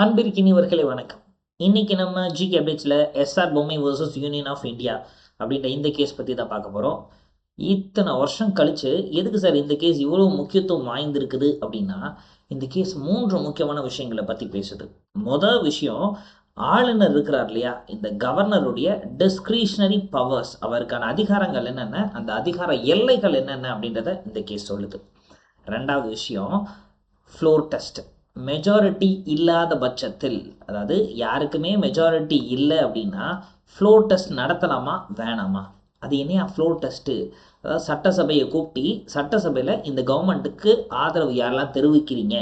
அன்பிற்கினியவர்களே வணக்கம். இன்னைக்கு நம்ம ஜிகே அப்டேட்ஸில் எஸ்ஆர் பொம்மை வர்சஸ் யூனியன் ஆஃப் இந்தியா அப்படின்ற இந்த கேஸ் பற்றி தான் பார்க்க போகிறோம். இத்தனை வருஷம் கழிச்சு எதுக்கு சார் இந்த கேஸ் இவ்வளோ முக்கியத்துவம் வாய்ந்திருக்குது அப்படின்னா, இந்த கேஸ் 3 முக்கியமான விஷயங்களை பற்றி பேசுது. மொதல் விஷயம், ஆளுநர் இருக்கிறார் இல்லையா, இந்த கவர்னருடைய டிஸ்கிரிஷனரி பவர்ஸ், அவருக்கான அதிகாரங்கள் என்னென்ன, அந்த அதிகார எல்லைகள் என்னென்ன அப்படின்றத இந்த கேஸ் சொல்லுது. ரெண்டாவது விஷயம், ஃப்ளோர் டெஸ்ட். மெஜாரிட்டி இல்லாத பட்சத்தில், அதாவது யாருக்குமே மெஜாரிட்டி இல்லை அப்படின்னா ஃப்ளோர் டெஸ்ட் நடத்தலாமா வேணாமா? அது என்னையா ஃப்ளோர் டெஸ்ட்டு? அதாவது சட்டசபையை கூப்பிட்டு சட்டசபையில் இந்த கவர்மெண்ட்டுக்கு ஆதரவு யாரெல்லாம் தெரிவிக்கிறீங்க,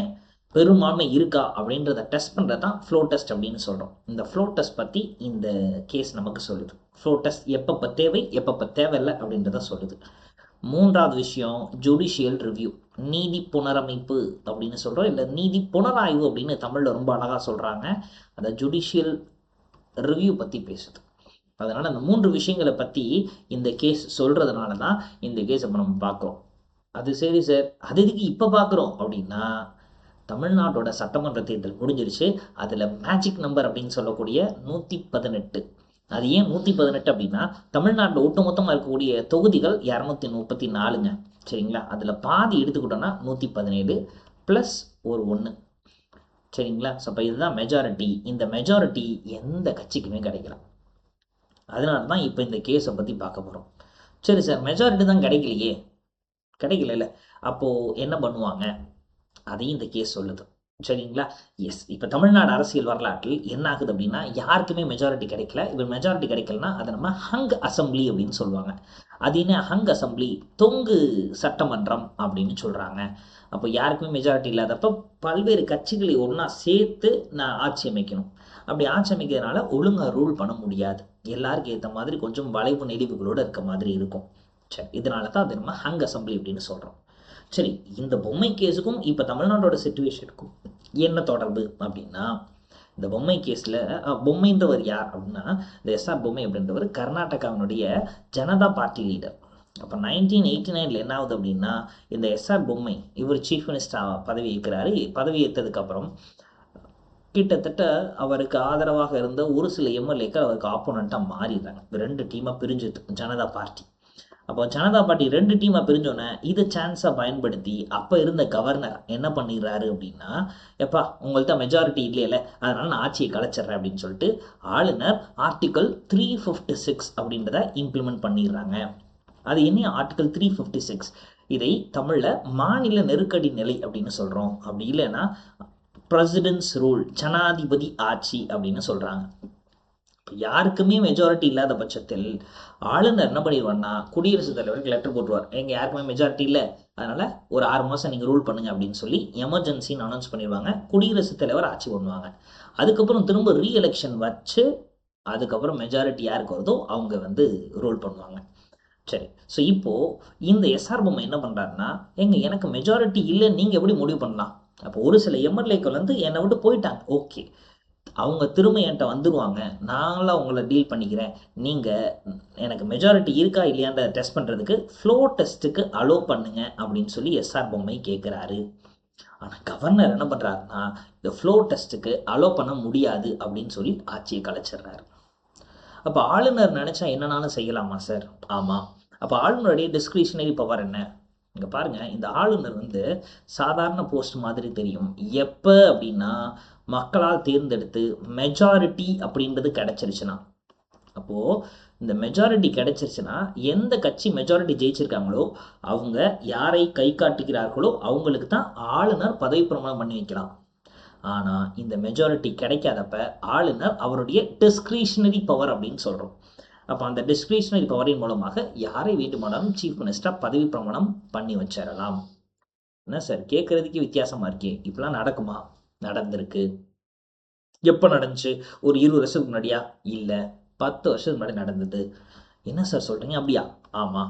பெரும்பான்மை இருக்கா அப்படின்றத டெஸ்ட் பண்ணுறது தான் ஃப்ளோர் டெஸ்ட் அப்படின்னு சொல்கிறோம். இந்த ஃப்ளோர் டெஸ்ட் பற்றி இந்த கேஸ் நமக்கு சொல்லுது. ஃப்ளோர் டெஸ்ட் எப்பப்போ தேவை எப்பப்போ தேவையில்லை அப்படின்றத சொல்லுது. மூன்றாவது விஷயம், ஜுடிஷியல் ரிவ்யூ, நீதி புனரமைப்பு அப்படின்னு சொல்கிறோம், இல்லை நீதி புனராய்வு அப்படின்னு தமிழில் ரொம்ப அழகாக சொல்கிறாங்க. அந்த ஜுடிஷியல் ரிவ்யூ பற்றி பேசுது. அதனால் அந்த 3 விஷயங்களை பற்றி இந்த கேஸ் சொல்கிறதுனால தான் இந்த கேஸ் இப்போ நம்ம பார்க்குறோம். அது சரி சார், அது எதுக்கு இப்போ பார்க்குறோம் அப்படின்னா, தமிழ்நாட்டோட சட்டமன்ற தேர்தல் முடிஞ்சிருச்சு. அதில் மேஜிக் நம்பர் அப்படின்னு சொல்லக்கூடிய 118. அது ஏன் 118 அப்படின்னா, தமிழ்நாட்டில் ஒட்டுமொத்தமாக இருக்கக்கூடிய தொகுதிகள் 234ங்க. சரிங்களா? அதில் பாதி எடுத்துக்கிட்டோன்னா 117 ப்ளஸ் ஒரு 1. சரிங்களா? ஸோ அப்போ இதுதான் மெஜாரிட்டி. இந்த மெஜாரிட்டி எந்த கட்சிக்குமே கிடைக்கல. அதனால தான் இப்போ இந்த கேஸை பற்றி பார்க்க போகிறோம். சரி சார், மெஜாரிட்டி தான் கிடைக்கலையே, கிடைக்கல, அப்போது என்ன பண்ணுவாங்க அதையும் இந்த கேஸ் சொல்லுது. சரிங்களா? எஸ், இப்போ தமிழ்நாடு அரசியல் வரலாற்றில் என்ன ஆகுது அப்படின்னா, யாருக்குமே மெஜாரிட்டி கிடைக்கல. இப்போ மெஜாரிட்டி கிடைக்கலனா அதை நம்ம ஹங் அசம்பிளி அப்படின்னு சொல்லுவாங்க. அது என்ன ஹங் அசம்பிளி? தொங்கு சட்டமன்றம் அப்படின்னு சொல்கிறாங்க. அப்போ யாருக்குமே மெஜாரிட்டி இல்லாதப்போ பல்வேறு கட்சிகளை ஒன்றா சேர்த்து நான் ஆட்சி அமைக்கணும். அப்படி ஆட்சி அமைக்கிறதுனால ஒழுங்காக ரூல் பண்ண முடியாது. எல்லாருக்கும் ஏற்ற மாதிரி கொஞ்சம் வளைவு நெளிவுகளோடு இருக்க மாதிரி இருக்கும். சரி, இதனால தான் அது நம்ம ஹங் அசம்பிளி அப்படின்னு சொல்கிறோம். சரி, இந்த பொம்மை கேஸுக்கும் இப்போ தமிழ்நாட்டோட சிச்சுவேஷனுக்கும் என்ன தொடர்பு அப்படின்னா, இந்த பொம்மை கேஸில் பொம்மைன்றவர் யார் அப்படின்னா, இந்த எஸ்ஆர் பொம்மை அப்படின்றவர் கர்நாடகாவினுடைய ஜனதா பார்ட்டி லீடர். அப்போ 1989 என்ன ஆகுது அப்படின்னா, இந்த எஸ்ஆர் பொம்மை இவர் சீஃப் மினிஸ்டர் பதவி ஏற்கிறாரு. பதவி ஏற்றதுக்கப்புறம் கிட்டத்தட்ட அவருக்கு ஆதரவாக இருந்த ஒரு சில எம்எல்ஏக்கள் அவருக்கு ஆப்போனண்ட்டாக மாறிடுறாங்க. 2 டீமாக பிரிஞ்சுது ஜனதா பார்ட்டி. அப்போ ஜனதா பார்ட்டி 2 டீமாக பிரிஞ்சோன்னே இதை சான்ஸை பயன்படுத்தி அப்போ இருந்த கவர்னர் என்ன பண்ணிடுறாரு அப்படின்னா, எப்பா உங்கள்கிட்ட மெஜாரிட்டி இல்லையில, அதனால் நான் ஆட்சியை கலைச்சிட்றேன் அப்படின்னு சொல்லிட்டு ஆளுநர் ஆர்டிக்கல் 356 அப்படின்றத இம்ப்ளிமெண்ட் பண்ணிடுறாங்க. அது என்ன ஆர்டிக்கல் 356? இதை தமிழில் மாநில நெருக்கடி நிலை அப்படின்னு சொல்கிறோம். அப்படி இல்லைன்னா பிரசிடென்ட்ஸ் ரூல், ஜனாதிபதி ஆட்சி அப்படின்னு சொல்கிறாங்க. யாருக்குமே மெஜாரிட்டி இல்லாத பட்சத்தில் ஆளுநர் என்ன பண்ணிடுவார்னா, குடியரசுத் தலைவருக்கு லெட்டர் போட்டுருவார், எங்கள் யாருக்குமே மெஜாரிட்டி இல்லை, அதனால் ஒரு 6 மாதம் நீங்கள் ரூல் பண்ணுங்க அப்படின்னு சொல்லி எமர்ஜென்சின்னு அனௌன்ஸ் பண்ணிடுவாங்க. குடியரசுத் தலைவர் ஆட்சி பண்ணுவாங்க. அதுக்கப்புறம் திரும்ப ரீஎலெக்ஷன் வச்சு அதுக்கப்புறம் மெஜாரிட்டி யாருக்கு வருதோ அவங்க ரூல் பண்ணுவாங்க. சரி, ஸோ இப்போது இந்த எஸ்ஆர் பொம்மை என்ன பண்ணுறாருன்னா, எனக்கு மெஜாரிட்டி இல்லை, நீங்கள் எப்படி முடிவு பண்ணலாம்? அப்போ ஒரு சில எம்எல்ஏக்கள் என்னை விட்டு போயிட்டாங்க, ஓகே, அவங்க திரும்ப என்கிட்ட வந்துடுவாங்க, நாங்களாம் உங்களை டீல் பண்ணிக்கிறேன், நீங்கள் எனக்கு மெஜாரிட்டி இருக்கா இல்லையான்ற டெஸ்ட் பண்ணுறதுக்கு ஃப்ளோ டெஸ்ட்டுக்கு அலோவ் பண்ணுங்க அப்படின்னு சொல்லி எஸ்ஆர் பொம்மை கேட்குறாரு. ஆனால் கவர்னர் என்ன பண்ணுறாருன்னா, இந்த ஃப்ளோ டெஸ்ட்டுக்கு அலோவ் பண்ண முடியாது அப்படின்னு சொல்லி ஆட்சியை கலைச்சிடுறாரு. அப்போ ஆளுநர் நினச்சா என்னன்னாலும் செய்யலாமா சார்? ஆமாம். அப்போ ஆளுநருடைய டிஸ்கிரிஷனரி பவர் என்ன? இங்கே பாருங்கள், இந்த ஆளுநர் சாதாரண போஸ்ட் மாதிரி தெரியும். எப்போ அப்படின்னா, மக்களால் தேர்ந்தெடுத்து மெஜாரிட்டி அப்படின்றது கிடச்சிருச்சுன்னா, அப்போது இந்த மெஜாரிட்டி கிடச்சிருச்சுன்னா எந்த கட்சி மெஜாரிட்டி ஜெயிச்சிருக்காங்களோ அவங்க யாரை கை காட்டுகிறார்களோ அவங்களுக்கு தான் ஆளுநர் பதவி பிரமாணம் பண்ணி வைக்கலாம். ஆனால் இந்த மெஜாரிட்டி கிடைக்காதப்ப ஆளுநர் அவருடைய டிஸ்கிரிஷனரி பவர் அப்படின்னு சொல்கிறோம். அப்போ அந்த டிஸ்கிரிஷனரி பவரின் மூலமாக யாரை வேண்டுமானாலும் சீஃப் மினிஸ்டர் பதவி பிரமாணம் பண்ணி வச்சிடலாம். என்ன சார், கேட்குறதுக்கே வித்தியாசமாக இருக்கே, இப்படிலாம் நடக்குமா? நடந்திருக்கு. எப்போ நடந்துச்சு? ஒரு 20 வருஷத்துக்கு முன்னாடியா? இல்லை, 10 வருஷத்துக்கு முன்னாடி நடந்தது. என்ன சார் சொல்கிறீங்க? அப்படியா? ஆமாம்.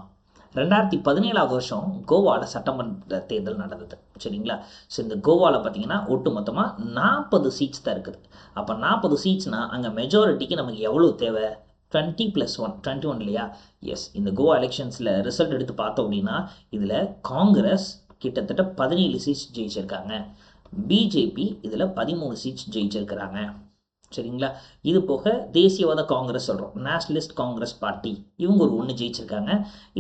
2017 வருஷம் கோவாவில் சட்டமன்ற தேர்தல் நடந்தது. சரிங்களா? ஸோ இந்த கோவாவில் பார்த்தீங்கன்னா ஒட்டு மொத்தமாக 40 சீட்ஸ் தான் இருக்குது. அப்போ 40 சீட்ஸ்னால் அங்கே மெஜாரிட்டிக்கு நமக்கு எவ்வளோ தேவை? 20+1 21 இல்லையா? எஸ், இந்த கோவா எலெக்ஷன்ஸில் ரிசல்ட் எடுத்து பார்த்தோம் அப்படின்னா இதில் காங்கிரஸ் கிட்டத்தட்ட 17 சீட்ஸ் ஜெயிச்சிருக்காங்க. பிஜேபி இதில் 13 சீட்ஸ் ஜெயிச்சிருக்கிறாங்க. சரிங்களா? இது போக தேசியவாத காங்கிரஸ் சொல்கிறோம், நேஷ்னலிஸ்ட் காங்கிரஸ் பார்ட்டி, இவங்க ஒரு ஒன்று ஜெயிச்சிருக்காங்க.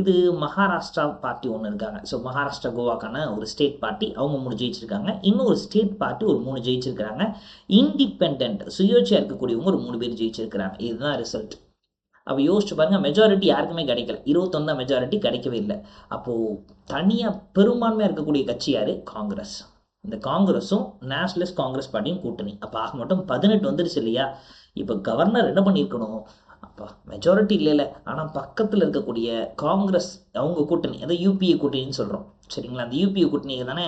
இது மகாராஷ்டிரா பார்ட்டி ஒன்று இருக்காங்க. ஸோ மகாராஷ்டிரா கோவாக்கான ஒரு ஸ்டேட் பார்ட்டி, அவங்க 3 ஜெயிச்சிருக்காங்க. இன்னும் ஒரு ஸ்டேட் பார்ட்டி ஒரு 3 ஜெயிச்சிருக்கிறாங்க. இண்டிபெண்ட் சுயேட்சையாக இருக்கக்கூடியவங்க ஒரு 3 பேர் ஜெயிச்சிருக்கிறாங்க. இதுதான் ரிசல்ட். அப்போ யோசிச்சு பாருங்க, மெஜாரிட்டி யாருக்குமே கிடைக்கல. 21 தான் மெஜாரிட்டி, கிடைக்கவே இல்லை. அப்போது தனியாக பெரும்பான்மையாக இருக்கக்கூடிய கட்சி யார்? காங்கிரஸ். இந்த காங்கிரஸும் நேஷனலிஸ்ட் காங்கிரஸ் பார்ட்டியும் கூட்டணி. அப்போ ஆக மட்டும் 18 வந்துருச்சு இல்லையா? இப்போ கவர்னர் என்ன பண்ணியிருக்கணும்? அப்போ மெஜாரிட்டி இல்லை, ஆனால் பக்கத்தில் இருக்கக்கூடிய காங்கிரஸ் அவங்க கூட்டணி, அதை யூபிஏ கூட்டணின்னு சொல்கிறோம். சரிங்களா? அந்த யூபிஏ கூட்டணிக்கு தானே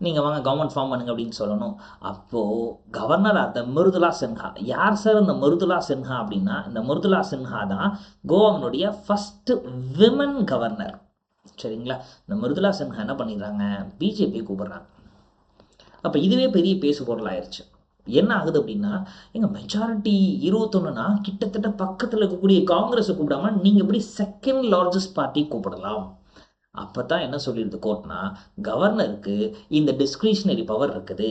நீங்கள் வாங்க கவர்மெண்ட் ஃபார்ம் பண்ணுங்க அப்படின்னு சொல்லணும். அப்போது கவர்னர் அந்த மிருதுலா சின்ஹா. யார் சார் இந்த மிருதுலா சின்ஹா அப்படின்னா, இந்த மிருதுலா சின்ஹா தான் கோவாவினுடைய ஃபஸ்ட்டு விமன் கவர்னர். சரிங்களா? இந்த மிருதுலா சின்ஹா என்ன பண்ணிடுறாங்க? பிஜேபியை கூப்பிடுறாங்க. அப்போ இதுவே பெரிய பேசு பொருள் ஆயிடுச்சு. என்ன ஆகுது அப்படின்னா, எங்கள் மெஜாரிட்டி 21னா கிட்டத்தட்ட பக்கத்தில் இருக்கக்கூடிய காங்கிரஸை கூப்பிடாம நீங்கள் எப்படி செகண்ட் லார்ஜஸ்ட் பார்ட்டி கூப்பிடலாம்? அப்போ தான் என்ன சொல்லிடுது கோர்ட்னா, கவர்னருக்கு இந்த டிஸ்கிரிஷனரி பவர் இருக்குது.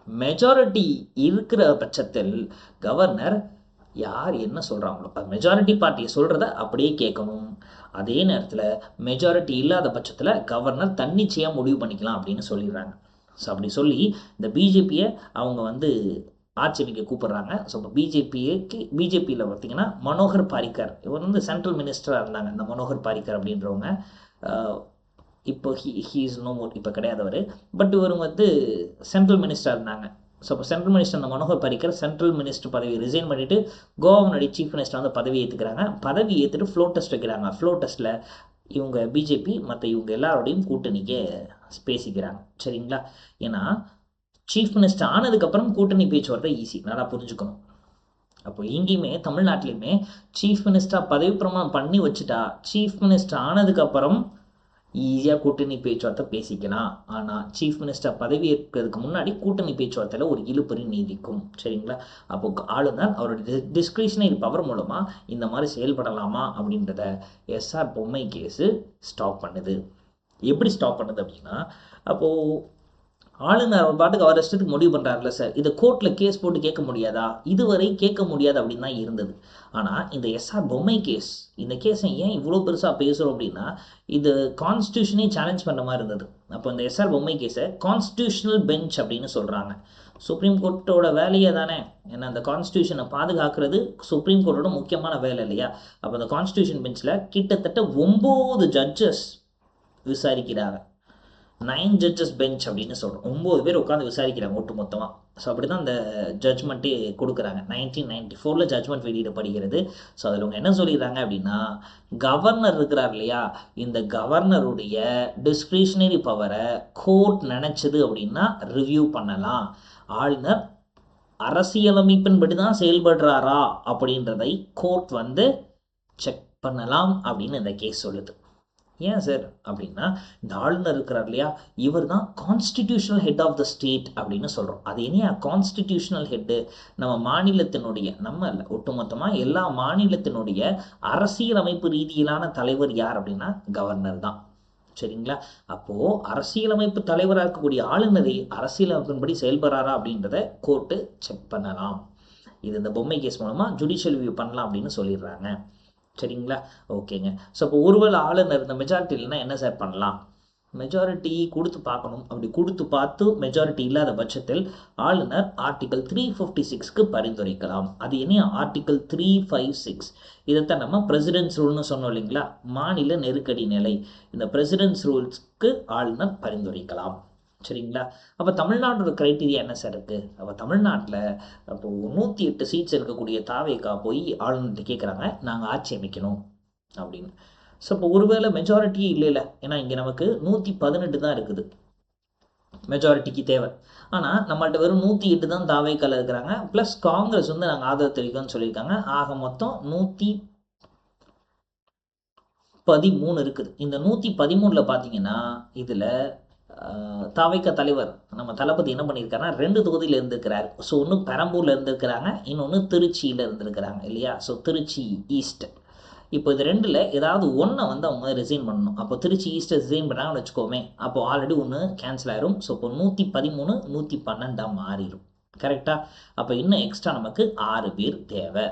மெஜாரிட்டி இருக்கிற பட்சத்தில் கவர்னர் யார் என்ன சொல்கிறாங்களோ அது மெஜாரிட்டி பார்ட்டியை சொல்கிறத அப்படியே கேட்கணும். அதே நேரத்தில் மெஜாரிட்டி இல்லாத பட்சத்தில் கவர்னர் தன்னிச்சையாக முடிவு பண்ணிக்கலாம் அப்படின்னு சொல்லிடுறாங்க. ஸோ அப்படி சொல்லி இந்த பிஜேபியை அவங்க வந்து ஆட்சி அமைக்க கூப்பிடுறாங்க. ஸோ இப்போ பிஜேபியில் பார்த்தீங்கன்னா மனோகர் பாரிக்கர், இவர் வந்து சென்ட்ரல் மினிஸ்டராக இருந்தாங்க. இந்த மனோகர் பாரிக்கர் அப்படின்றவங்க இப்போ ஹீ இஸ் நோ மோர், இப்போ கிடையாது அவர். பட் இவர் வந்து சென்ட்ரல் மினிஸ்டராக இருந்தாங்க. ஸோ இப்போ சென்ட்ரல் மினிஸ்டர் அந்த மனோகர் பாரிக்கர் சென்ட்ரல் மினிஸ்டர் பதவியை ரிசைன் பண்ணிவிட்டு கோவாவுடைய சீஃப் மினிஸ்டர் வந்து பதவி ஏற்றுக்கிறாங்க. பதவி ஏற்றுட்டு ஃப்ளோ டெஸ்ட் வைக்கிறாங்க. ஃப்ளோ டெஸ்ட்டில் இவங்க பிஜேபி மற்ற இவங்க எல்லாரோடையும் கூட்டணிக்கு பேசிக்கிறாங்க. சரிங்களா? ஏன்னா சீஃப் மினிஸ்டர் ஆனதுக்கப்புறம் கூட்டணி பேச்சுவார்த்தை ஈஸி, நல்லா புரிஞ்சுக்கணும். அப்போ எங்கேயுமே தமிழ்நாட்டிலையுமே சீஃப் மினிஸ்டராக பதவி பிரமாணம் பண்ணி வச்சுட்டா சீஃப் மினிஸ்டர் ஆனதுக்கப்புறம் ஈஸியாக கூட்டணி பேச்சுவார்த்தை பேசிக்கலாம். ஆனால் சீஃப் மினிஸ்டர் பதவி ஏற்கிறதுக்கு முன்னாடி கூட்டணி பேச்சுவார்த்தையில் ஒரு இழுபறி நீடிக்கும். சரிங்களா? அப்போ ஆளுநர் அவருடைய டிஸ்கிரிஷனரி பவர் மூலமாக இந்த மாதிரி செயல்படலாமா அப்படின்றத எஸ்ஆர் பொம்மை கேஸு ஸ்டாப் பண்ணுது. எப்படி ஸ்டாப் பண்ணுது அப்படின்னா, அப்போது ஆளுநர் அவர் பாட்டுக்கு அவர் இஷ்டத்துக்கு முடிவு பண்ணுறாருல சார், இதை கோர்ட்டில் கேஸ் போட்டு கேட்க முடியாதா? இதுவரை கேட்க முடியாது அப்படின்னு தான் இருந்தது. ஆனால் இந்த எஸ்ஆர் பொம்மை கேஸ், இந்த கேஸை ஏன் இவ்வளோ பெருசாக பேசுகிறோம் அப்படின்னா, இது கான்ஸ்டியூஷனே சேலஞ்ச் பண்ணுற மாதிரி இருந்தது. அப்போ இந்த எஸ்ஆர் பொம்மை கேஸை கான்ஸ்டியூஷனல் பெஞ்ச் அப்படின்னு சொல்கிறாங்க. சுப்ரீம் கோர்ட்டோட வேலையை தானே, ஏன்னா அந்த கான்ஸ்டியூஷனை பாதுகாக்கிறது சுப்ரீம் கோர்ட்டோட முக்கியமான வேலை இல்லையா? அப்போ அந்த கான்ஸ்டியூஷன் பெஞ்சில் கிட்டத்தட்ட 9 ஜட்ஜஸ் விசாரிக்கிறாங்க. 9 ஜட்ஜஸ் பெஞ்ச் அப்படின்னு சொல்கிறோம். 9 பேர் உட்காந்து விசாரிக்கிறாங்க ஒட்டு மொத்தமாக. ஸோ அப்படி தான் அந்த ஜட்ஜ்மெண்ட்டே கொடுக்குறாங்க. 1994 ஜட்ஜ்மெண்ட் வெளியிடப்படுகிறது. ஸோ அதில் அவங்க என்ன சொல்லிடுறாங்க அப்படின்னா, கவர்னர் இருக்கிறார் இல்லையா, இந்த கவர்னருடைய டிஸ்கிரிஷனரி பவரை கோர்ட் நினச்சது அப்படின்னா ரிவ்யூ பண்ணலாம். ஆளுநர் அரசியலமைப்பின்படி தான் செயல்படுறாரா அப்படின்றதை கோர்ட் வந்து செக் பண்ணலாம் அப்படின்னு இந்த கேஸ் சொல்லுது. ஏன் சார் அப்படின்னா, இந்த ஆளுநர் இருக்கிறார் இல்லையா, இவர் தான் constitutional head of the state அப்படின்னு சொல்கிறோம். அது என்ன கான்ஸ்டிடியூஷனல் ஹெட்டு? நம்ம மாநிலத்தினுடைய, நம்ம இல்லை ஒட்டுமொத்தமாக எல்லா மாநிலத்தினுடைய அரசியலமைப்பு ரீதியிலான தலைவர் யார் அப்படின்னா கவர்னர் தான். சரிங்களா? அப்போது அரசியலமைப்பு தலைவராக இருக்கக்கூடிய ஆளுநரை அரசியலமைப்பின்படி செயல்படுறாரா அப்படின்றத கோர்ட்டு செக் பண்ணலாம். இது இந்த பொம்மை கேஸ் மூலமாக ஜுடிஷியல் ரிவ்யூ பண்ணலாம் அப்படின்னு சொல்லிடுறாங்க. சரிங்களா? ஓகேங்க. ஸோ இப்போ ஒருவேளை ஆளுநர் இந்த மெஜாரிட்டி இல்லைன்னா என்ன சார் பண்ணலாம்? மெஜாரிட்டி கொடுத்து பார்க்கணும். அப்படி கொடுத்து பார்த்து மெஜாரிட்டி இல்லாத பட்சத்தில் ஆளுநர் ஆர்டிகல் 356க்கு பரிந்துரைக்கலாம். அது என்ன ஆர்டிகல் 356? இதைத்தான் நம்ம பிரசிடென்ட்ஸ் ரூல்னு சொன்னோம் இல்லைங்களா, மாநில நெருக்கடி நிலை. இந்த பிரசிடென்ட்ஸ் ரூல்ஸ்க்கு ஆளுநர் பரிந்துரைக்கலாம். சரிங்களா? அப்போ தமிழ்நாட்டோட க்ரைட்டீரியா என்ன சார் இருக்குது? அப்போ தமிழ்நாட்டில் அப்போது 108 சீட்ஸ் இருக்கக்கூடிய தாவேகா போய் ஆளுநர்கிட்ட கேட்குறாங்க, நாங்கள் ஆட்சி அமைக்கணும் அப்படின்னு. ஸோ இப்போ ஒருவேளை மெஜாரிட்டியே இல்லை, ஏன்னா இங்கே நமக்கு 118 தான் இருக்குது மெஜாரிட்டிக்கு தேவை. ஆனால் நம்மள்ட்ட வெறும் 108 தான் தாவேக்கால இருக்கிறாங்க. ப்ளஸ் காங்கிரஸ் வந்து நாங்கள் ஆதரவு தெரிவிக்கணும்னு சொல்லியிருக்காங்க. ஆக மொத்தம் 113 இருக்குது. இந்த 113 பார்த்தீங்கன்னா இதில் தாவைக்க தலைவர் நம்ம தளபதி என்ன பண்ணியிருக்காருன்னா 2 தொகுதியில் இருந்திருக்கிறார். ஸோ ஒன்று பெரம்பூரில் இருந்திருக்கிறாங்க, இன்னொன்று திருச்சியில் இருந்திருக்கிறாங்க இல்லையா? ஸோ திருச்சி ஈஸ்ட், இப்போ இது ரெண்டில் ஏதாவது ஒன்றை வந்து அவங்க ரிசைன் பண்ணணும். அப்போ திருச்சி ஈஸ்ட்டை ரிசைன் பண்ணாங்கன்னு வச்சுக்கோமே, அப்போ ஆல்ரெடி ஒன்று கேன்சல் ஆயிரும். ஸோ இப்போ 113 112 மாறிடும். கரெக்டாக? அப்போ இன்னும் எக்ஸ்ட்ரா நமக்கு 6 பேர் தேவை.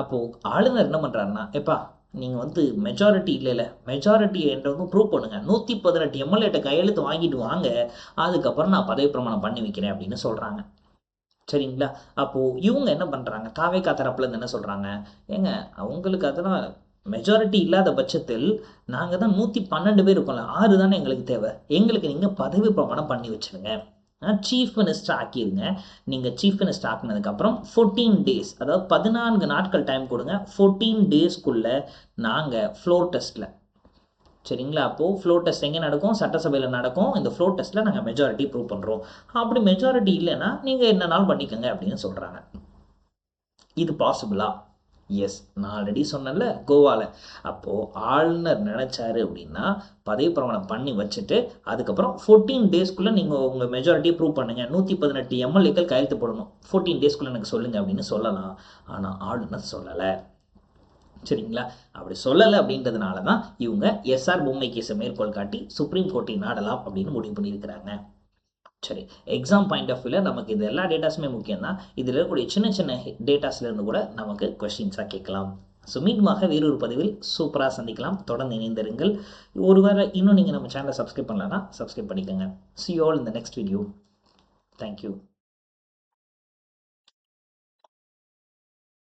அப்போது ஆளுநர் என்ன பண்ணுறாருன்னா, எப்பா நீங்கள் வந்து மெஜாரிட்டி இல்லைல்ல, மெஜாரிட்டி என்கிட்ட வந்து ப்ரூவ் பண்ணுங்கள், 118 எம்எல்ஏட்ட கையெழுத்து வாங்கிட்டு வாங்க, அதுக்கப்புறம் நான் பதவி பிரமாணம் பண்ணி வைக்கிறேன் அப்படின்னு சொல்கிறாங்க. சரிங்களா? அப்போது இவங்க என்ன பண்ணுறாங்க, தாவேகா தரப்புலேருந்து என்ன சொல்கிறாங்க, ஏங்க அவங்களுக்கு அதெல்லாம் மெஜாரிட்டி இல்லாத பட்சத்தில் நாங்கள் தான் 112 பேர் இருக்கோம்ல, 6 தானே எங்களுக்கு தேவை, எங்களுக்கு நீங்கள் பதவி பிரமாணம் பண்ணி வச்சுருங்க, சீஃப் மினிஸ்டர் ஆக்கிடுங்க. நீங்கள் சீஃப் மினிஸ்டர் ஆக்கினதுக்கப்புறம் 14 டேஸ், அதாவது 14 நாட்கள் டைம் கொடுங்க. 14 டேஸ்க்குள்ளே நாங்கள் ஃப்ளோர் டெஸ்ட்டில், சரிங்களா, அப்போது ஃப்ளோர் டெஸ்ட் எங்கே நடக்கும், சட்டசபையில் நடக்கும். இந்த ஃப்ளோர் டெஸ்ட்டில் நாங்கள் மெஜாரிட்டி ப்ரூவ் பண்ணுறோம். அப்படி மெஜாரிட்டி இல்லைன்னா நீங்கள் என்ன நாள் பண்ணிக்கோங்க அப்படின்னு சொல்கிறாங்க. இது பாசிபிளா? எஸ், நான் ஆல்ரெடி சொன்னேன்ல கோவாவில். அப்போது ஆளுநர் நினச்சாரு அப்படின்னா பதவி பிரமாணம் பண்ணி வச்சுட்டு அதுக்கப்புறம் 14 டேஸ்க்குள்ளே நீங்கள் உங்கள் மெஜாரிட்டியை ப்ரூவ் பண்ணுங்கள், 118 எம்எல்ஏக்கள் கையெழுத்து போடணும், 14 டேஸ்க்குள்ளே எனக்கு சொல்லுங்கள் அப்படின்னு சொல்லலாம். ஆனால் ஆளுநர் சொல்லலை. சரிங்களா? அப்படி சொல்லலை அப்படின்றதுனால தான் இவங்க எஸ்ஆர் பொம்மை கேஸை மேற்கோள் காட்டி சுப்ரீம் கோர்ட்டை நாடலாம் அப்படின்னு முடிவு பண்ணியிருக்கிறாங்க. சரி, எக்ஸாம் பாயிண்ட் ஆஃப் வியூவில் நமக்கு இது எல்லா டேட்டாஸுமே முக்கியம் தான். இதில் இருக்கக்கூடிய சின்ன சின்ன டேட்டாஸ்லேருந்து கூட நமக்கு கொஸ்டின்ஸாக கேட்கலாம். ஸோ மீண்டுமாக வேறொரு பதிவில் சூப்பராக சந்திக்கலாம். தொடர்ந்து இணைந்திருங்கள். ஒருவேளை இன்னும் நீங்கள் நம்ம சேனலை சப்ஸ்கிரைப் பண்ணலன்னா சப்ஸ்கிரைப் பண்ணிக்கோங்க. See you all in the next video. Thank you.